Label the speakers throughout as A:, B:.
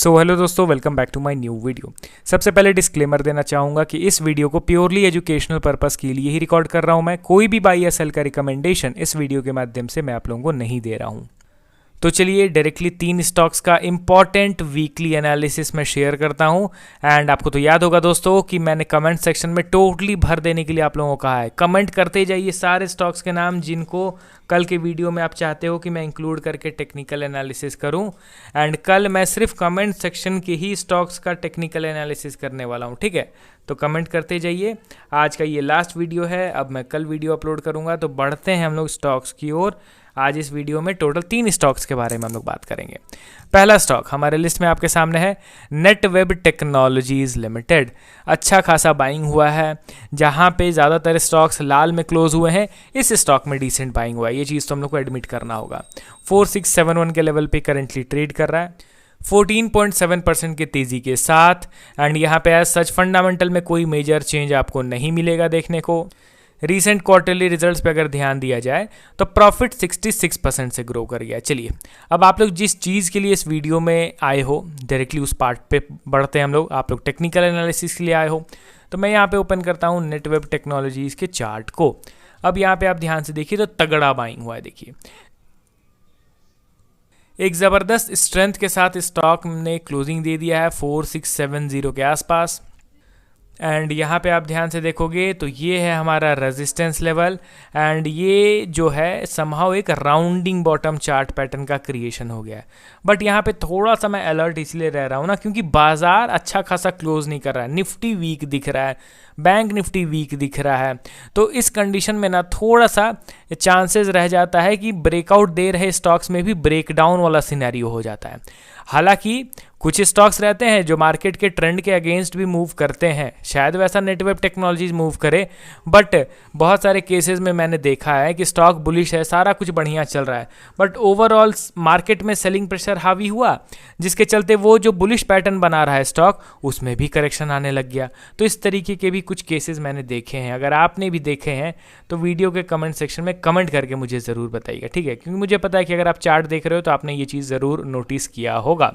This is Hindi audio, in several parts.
A: सो हेलो दोस्तों, welcome back to my new video. सबसे पहले डिस्क्लेमर देना चाहूँगा कि इस वीडियो को प्योरली एजुकेशनल पर्पस के लिए ही रिकॉर्ड कर रहा हूँ। मैं कोई भी बाई या सेल का रिकमेंडेशन इस वीडियो के माध्यम से मैं आप लोगों को नहीं दे रहा हूँ। तो चलिए डायरेक्टली 3 स्टॉक्स का इंपॉर्टेंट वीकली एनालिसिस में शेयर करता हूं। एंड आपको तो याद होगा दोस्तों कि मैंने कमेंट सेक्शन में टोटली भर देने के लिए आप लोगों को कहा है। कमेंट करते जाइए सारे स्टॉक्स के नाम जिनको कल के वीडियो में आप चाहते हो कि मैं इंक्लूड करके टेक्निकल एनालिसिस करूं। एंड कल मैं सिर्फ कमेंट सेक्शन के ही स्टॉक्स का टेक्निकल एनालिसिस करने वाला हूं, ठीक है। तो कमेंट करते जाइए। आज का ये लास्ट वीडियो है, अब मैं कल वीडियो अपलोड करूंगा। तो बढ़ते हैं हम लोग स्टॉक्स की ओर। आज इस वीडियो में टोटल 3 स्टॉक्स के बारे में हम लोग बात करेंगे। पहला स्टॉक हमारे लिस्ट में आपके सामने है नेटवेब टेक्नोलॉजीज लिमिटेड। अच्छा खासा बाइंग हुआ है, जहां पे ज़्यादातर स्टॉक्स लाल में क्लोज हुए हैं, इस स्टॉक में डिसेंट बाइंग हुआ है। ये चीज़ तो हम लोग को एडमिट करना होगा। 4671 के लेवल पे करेंटली ट्रेड कर रहा है 14.7% की तेज़ी के साथ। एंड यहाँ पे एज सच फंडामेंटल में कोई मेजर चेंज आपको नहीं मिलेगा देखने को। रीसेंट क्वार्टरली रिजल्ट्स पे अगर ध्यान दिया जाए तो प्रॉफिट 66% से ग्रो कर गया। चलिए अब आप लोग जिस चीज़ के लिए इस वीडियो में आए हो डायरेक्टली उस पार्ट पे बढ़ते हैं हम लोग। आप लोग टेक्निकल एनालिसिस के लिए आए हो, तो मैं यहाँ पे ओपन करता हूँ नेटवेब टेक्नोलॉजीज़ के चार्ट को। अब यहाँ पे आप ध्यान से देखिए तो तगड़ा बाइंग हुआ है। देखिए एक ज़बरदस्त स्ट्रेंथ के साथ स्टॉक ने क्लोजिंग दे दिया है 4670 के आसपास। एंड यहाँ पे आप ध्यान से देखोगे तो ये है हमारा रेजिस्टेंस लेवल। एंड ये जो है समहाउ एक राउंडिंग बॉटम चार्ट पैटर्न का क्रिएशन हो गया है। बट यहाँ पे थोड़ा सा मैं अलर्ट इसलिए रह रहा हूँ ना, क्योंकि बाजार अच्छा खासा क्लोज नहीं कर रहा है। निफ्टी वीक दिख रहा है, बैंक निफ्टी वीक दिख रहा है। तो इस कंडीशन में ना थोड़ा सा चांसेस रह जाता है कि ब्रेकआउट दे रहे स्टॉक्स में भी ब्रेकडाउन वाला सिनेरियो हो जाता है। हालांकि कुछ स्टॉक्स रहते हैं जो मार्केट के ट्रेंड के अगेंस्ट भी मूव करते हैं, शायद वैसा नेटवेब टेक्नोलॉजीज मूव करे। बट बहुत सारे केसेस में मैंने देखा है कि स्टॉक बुलिश है, सारा कुछ बढ़िया चल रहा है, बट ओवरऑल मार्केट में सेलिंग प्रेशर हावी हुआ, जिसके चलते वो जो बुलिश पैटर्न बना रहा है स्टॉक, उसमें भी करेक्शन आने लग गया। तो इस तरीके के भी कुछ केसेस मैंने देखे हैं। अगर आपने भी देखे हैं तो वीडियो के कमेंट सेक्शन में कमेंट करके मुझे ज़रूर बताइएगा, ठीक है। क्योंकि मुझे पता है कि अगर आप चार्ट देख रहे हो तो आपने ये चीज़ ज़रूर नोटिस किया होगा।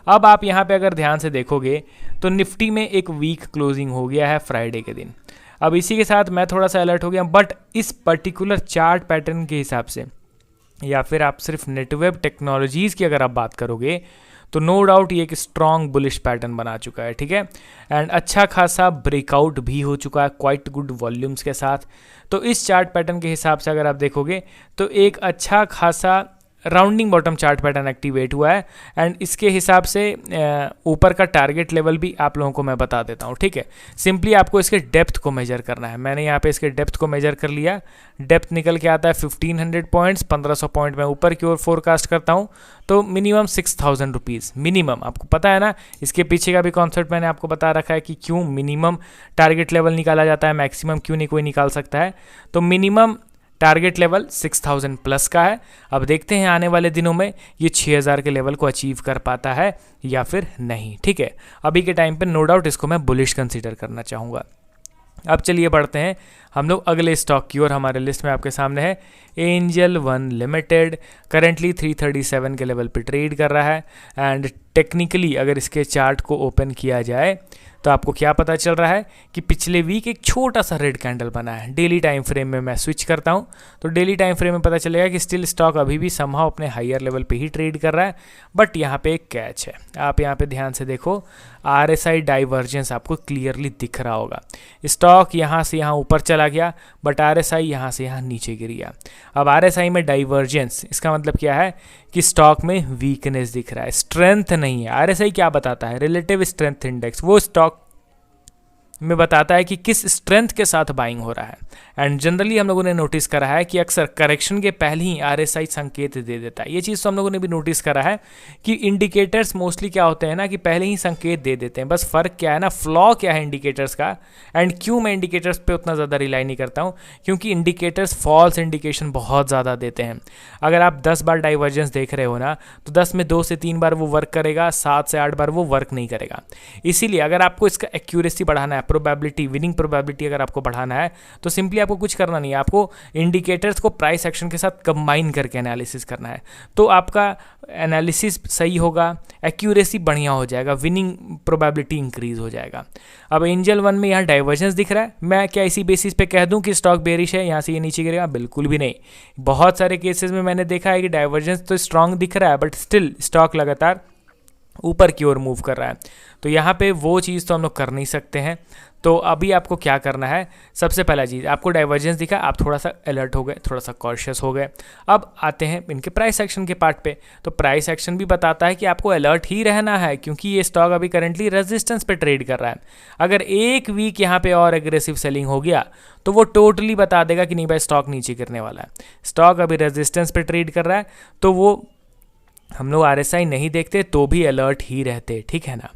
A: अब आप यहाँ पे अगर ध्यान से देखोगे तो निफ्टी में एक वीक क्लोजिंग हो गया है फ्राइडे के दिन। अब इसी के साथ मैं थोड़ा सा अलर्ट हो गया, बट इस पर्टिकुलर चार्ट पैटर्न के हिसाब से, या फिर आप सिर्फ नेटवेब टेक्नोलॉजीज़ की अगर आप बात करोगे तो नो डाउट ये एक स्ट्रॉन्ग बुलिश पैटर्न बना चुका है, ठीक है। एंड अच्छा खासा ब्रेकआउट भी हो चुका है क्वाइट गुड वॉल्यूम्स के साथ। तो इस चार्ट पैटर्न के हिसाब से अगर आप देखोगे तो एक अच्छा खासा rounding bottom chart pattern activate हुआ है। एंड इसके हिसाब से ऊपर का टारगेट लेवल भी आप लोगों को मैं बता देता हूँ, ठीक है। सिंपली आपको इसके डेप्थ को मेजर करना है। मैंने यहाँ पे इसके डेप्थ को मेजर कर लिया। डेप्थ निकल के आता है 1500 पॉइंट्स, 1500 पॉइंट में ऊपर की ओर फोरकास्ट करता हूँ तो मिनिमम 6000 रुपीज़ मिनिमम। आपको पता है ना, इसके पीछे का भी कॉन्सेप्ट मैंने आपको बता रखा है कि क्यों मिनिमम टारगेट लेवल निकाला जाता है, मैक्सिमम क्यों नहीं कोई निकाल सकता है। तो मिनिमम टारगेट लेवल 6000 प्लस का है। अब देखते हैं आने वाले दिनों में ये 6000 के लेवल को अचीव कर पाता है या फिर नहीं, ठीक है। अभी के टाइम पे नो डाउट इसको मैं बुलिश कंसीडर करना चाहूँगा। अब चलिए बढ़ते हैं हम लोग अगले स्टॉक की ओर। हमारे लिस्ट में आपके सामने है एंजल वन लिमिटेड। करेंटली 337 के लेवल पे ट्रेड कर रहा है। एंड टेक्निकली अगर इसके चार्ट को ओपन किया जाए तो आपको क्या पता चल रहा है कि पिछले वीक एक छोटा सा रेड कैंडल बना है। डेली टाइम फ्रेम में मैं स्विच करता हूं तो डेली टाइम फ्रेम में पता चलेगा कि स्टिल स्टॉक अभी भी समहाउ अपने हायर लेवल पे ही ट्रेड कर रहा है। बट यहाँ पे एक कैच है, आप यहाँ पे ध्यान से देखो, RSI डाइवर्जेंस आपको क्लियरली दिख रहा होगा। स्टॉक यहाँ से यहाँ ऊपर चला गया, बट RSI यहाँ से यहाँ नीचे गिर गया। अब RSI में डाइवर्जेंस, इसका मतलब क्या है कि स्टॉक में वीकनेस दिख रहा है, स्ट्रेंथ नहीं है। RSI क्या बताता है? रिलेटिव स्ट्रेंथ इंडेक्स, वो स्टॉक में बताता है कि किस स्ट्रेंथ के साथ बाइंग हो रहा है। एंड जनरली हम लोगों ने नोटिस करा है कि अक्सर करेक्शन के पहले ही RSI संकेत दे देता है। ये चीज़ तो हम लोगों ने भी नोटिस करा है कि इंडिकेटर्स मोस्टली क्या होते हैं ना कि पहले ही संकेत दे देते हैं। बस फ़र्क क्या है ना, फ्लॉ क्या है इंडिकेटर्स का। एंड क्यों मैं इंडिकेटर्स पे उतना ज़्यादा रिलाई नहीं करता हूँ, क्योंकि इंडिकेटर्स फॉल्स इंडिकेशन बहुत ज़्यादा देते हैं। अगर आप 10 बार डाइवर्जेंस देख रहे हो ना तो 10 में 2 से 3 बार वो वर्क करेगा, 7 से 8 बार वो वर्क नहीं करेगा। इसीलिए अगर आपको इसका एक्यूरेसी बढ़ाना है, प्रोबेबिलिटी, विनिंग प्रोबेबिलिटी अगर आपको बढ़ाना है तो सिंपली आपको कुछ करना नहीं है, आपको इंडिकेटर्स को प्राइस एक्शन के साथ कंबाइन करके एनालिसिस करना है, तो आपका एनालिसिस सही होगा, एक्यूरेसी बढ़िया हो जाएगा, विनिंग प्रोबेबिलिटी इंक्रीज हो जाएगा। अब एंजल वन में यहाँ डाइवर्जेंस दिख रहा है, मैं क्या इसी बेसिस पे कह दूं कि स्टॉक बेरिश है, यहाँ से ये नीचे गिरेगा? बिल्कुल भी नहीं। बहुत सारे केसेस में मैंने देखा है कि डाइवर्जेंस तो स्ट्रांग दिख रहा है बट स्टिल स्टॉक लगातार ऊपर की ओर मूव कर रहा है, तो यहाँ पे वो चीज़ तो हम लोग कर नहीं सकते हैं। तो अभी आपको क्या करना है, सबसे पहला चीज़, आपको डाइवर्जेंस दिखा, आप थोड़ा सा अलर्ट हो गए, थोड़ा सा कॉशियस हो गए। अब आते हैं इनके प्राइस एक्शन के पार्ट पे, तो प्राइस एक्शन भी बताता है कि आपको अलर्ट ही रहना है, क्योंकि ये स्टॉक अभी करंटली रेजिस्टेंस पे ट्रेड कर रहा है। अगर एक वीक यहाँ पे और एग्रेसिव सेलिंग हो गया तो वो टोटली बता देगा कि नहीं भाई स्टॉक नीचे गिरने वाला है। स्टॉक अभी रेजिस्टेंस पे ट्रेड कर रहा है, तो वो हम लोग RSI नहीं देखते तो भी अलर्ट ही रहते, ठीक है ना।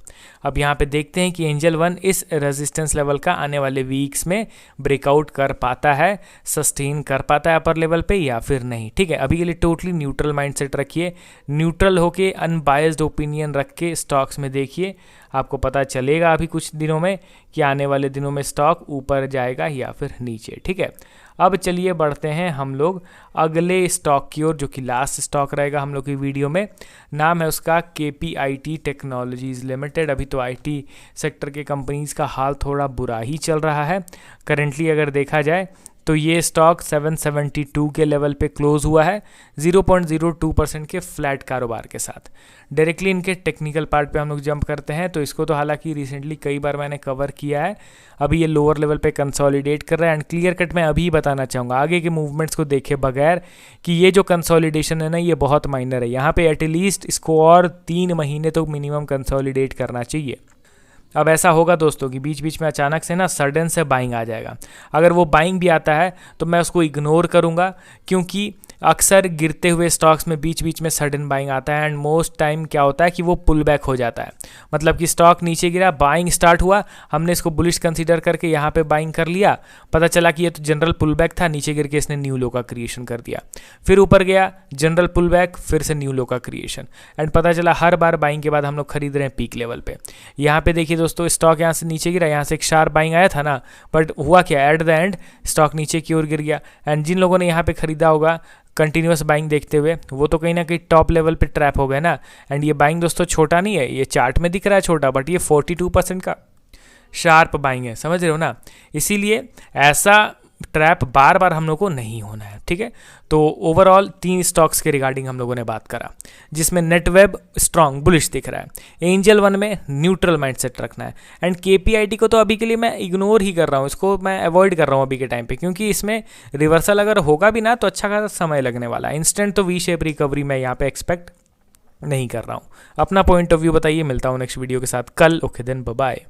A: अब यहाँ पे देखते हैं कि एंजल वन इस रेजिस्टेंस लेवल का आने वाले वीक्स में ब्रेकआउट कर पाता है, सस्टेन कर पाता है अपर लेवल पे या फिर नहीं, ठीक है। अभी के लिए टोटली न्यूट्रल माइंडसेट रखिए, न्यूट्रल होके अनबायस्ड ओपिनियन रख के स्टॉक्स में देखिए, आपको पता चलेगा अभी कुछ दिनों में कि आने वाले दिनों में स्टॉक ऊपर जाएगा या फिर नीचे, ठीक है। अब चलिए बढ़ते हैं हम लोग अगले स्टॉक की ओर, जो कि लास्ट स्टॉक रहेगा हम लोग की वीडियो में। नाम है उसका KPIT टेक्नोलॉजीज़ लिमिटेड। अभी तो IT सेक्टर के कंपनीज़ का हाल थोड़ा बुरा ही चल रहा है करेंटली अगर देखा जाए तो। ये स्टॉक 772 के लेवल पे क्लोज हुआ है 0.02% के फ्लैट कारोबार के साथ। डायरेक्टली इनके टेक्निकल पार्ट पे हम लोग जंप करते हैं, तो इसको तो हालांकि रिसेंटली कई बार मैंने कवर किया है। अभी ये लोअर लेवल पे कंसोलिडेट कर रहा है, एंड क्लियर कट मैं अभी बताना चाहूँगा आगे के मूवमेंट्स को देखे बगैर कि ये जो कंसोलिडेशन है ना ये बहुत माइनर है। यहाँ पे एटलीस्ट इसको और 3 महीने तो मिनिमम कंसोलिडेट करना चाहिए। अब ऐसा होगा दोस्तों कि बीच बीच में अचानक से ना सडन से बाइंग आ जाएगा। अगर वो बाइंग भी आता है तो मैं उसको इग्नोर करूँगा, क्योंकि अक्सर गिरते हुए स्टॉक्स में बीच बीच में सडन बाइंग आता है, एंड मोस्ट टाइम क्या होता है कि वो पुल बैक हो जाता है। मतलब कि स्टॉक नीचे गिरा, बाइंग स्टार्ट हुआ, हमने इसको बुलिश कंसीडर करके यहाँ पे बाइंग कर लिया, पता चला कि ये तो जनरल पुल बैक था, नीचे गिर के इसने न्यू लो का क्रिएशन कर दिया। फिर ऊपर गया, जनरल पुल बैक, फिर से न्यू लो का क्रिएशन, एंड पता चला हर बार बाइंग के बाद हम लोग खरीद रहे हैं पीक लेवल पे। यहाँ पे देखिए दोस्तों, स्टॉक यहाँ से नीचे गिरा, यहाँ से एक शार्प बाइंग आया था ना, बट हुआ क्या, एट द एंड स्टॉक नीचे की ओर गिर गया। एंड जिन लोगों ने यहाँ पे खरीदा होगा कंटिन्यूस बाइंग देखते हुए, वो तो कहीं ना कहीं टॉप लेवल पे ट्रैप हो गए ना। एंड ये बाइंग दोस्तों छोटा नहीं है, ये चार्ट में दिख रहा है छोटा, बट ये 42% का शार्प बाइंग है, समझ रहे हो ना। इसीलिए ऐसा ट्रैप बार बार हम लोग को नहीं होना है, ठीक है। तो ओवरऑल 3 स्टॉक्स के रिगार्डिंग हम लोगों ने बात करा, जिसमें नेटवेब स्ट्रॉन्ग बुलिश दिख रहा है, एंजल वन में न्यूट्रल माइंडसेट रखना है, एंड KPIT को तो अभी के लिए मैं इग्नोर ही कर रहा हूँ, इसको मैं अवॉइड कर रहा हूँ अभी के टाइम पे, क्योंकि इसमें रिवर्सल अगर होगा भी ना तो अच्छा खासा समय लगने वाला है। इंस्टेंट तो वी शेप रिकवरी मैं यहाँ पे एक्सपेक्ट नहीं कर रहा हूँ। अपना पॉइंट ऑफ व्यू बताइए, मिलता हूँ नेक्स्ट वीडियो के साथ कल। Okay then, bye bye.